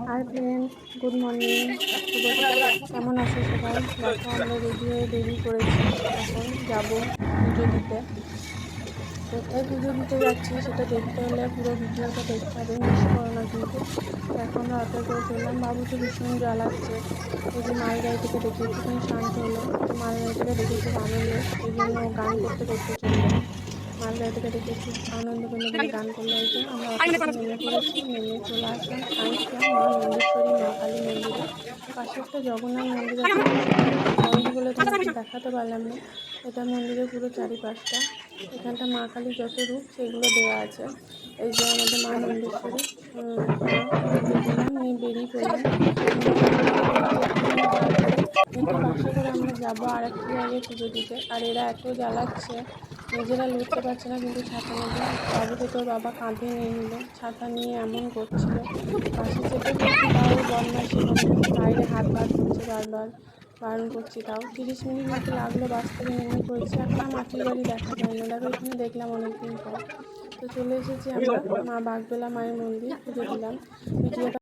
Hi friends, good morning. কেমন আছো সবাই? দেখো আমরা রেডি হয়ে বেরিয়ে পড়েছি। এখন যাব পুজো দিতে। কোথায় পুজো দিতে যাচ্ছি সেটা দেখতে হলে পুরো ভিডিওটা দেখতে হবে, মিস করো না কিন্তু। দেখো আমরা অটোয় করে চললাম, বাবু তো ভীষণ জ্বালাচ্ছে। এই যে মালগাড়ি থেকে দেখে একটুখানি শান্ত হলো, তো মালগাড়ি থেকে দেখে খুব আনন্দ, এই জন্য ও গান করতে করতে চললো। মালগাড়ি থেকে দেখে খুব আনন্দ পেলো বলে গান করলো। এই যে আমরা অটো থেকে নেমে পড়েছি, নেমে চলে আসলাম সায়েন্স ক্লাব মা মুন্ডেশ্বরী মা কালী মন্দিরে। পাশে একটা জগন্নাথ মন্দির আছে, কিন্তু সেটা বন্ধ বলে তোমাকে দেখাতে পারলাম না। এটা মন্দিরের পুরো চারিপাশটা, এখানটা মা কালীর যত রূপ সেগুলো দেওয়া আছে। এই যে আমাদের মা মুন্ডেশ্বরী মা, পুজো দিলাম, নিয়ে বেরিয়ে পড়লাম। পুজো দিতে বেরিয়ে একটুখানি যাওয়ার পরে একটা বাসে করে আমরা যাবো আর একটা জায়গায় পুজো দিতে। আর এরা এত জ্বালাচ্ছে, নিজেরা লড়তে পারছে না কিন্তু ছাতা নেবে। বাবুকে তোর বাবা কাঁধে নিয়ে নিল, ছাতা নিয়ে এমন করছিল। বাসে চেপে পড়ছি, তাও বদমাইশি করে বাইরে হাত বার করছে, বারবার বারণ করছি। তাও 30 মিনিট মতো লাগলো, বাস থেকে নেমে পড়েছি। এখন আর মাটির বাড়ি দেখা যায় না, দেখো এখানে দেখলাম অনেকদিন পর। তো চলে এসেছি আমরা মা বাগদোলা মায়ের মন্দির, পুজো দিলাম। ভিডিওটা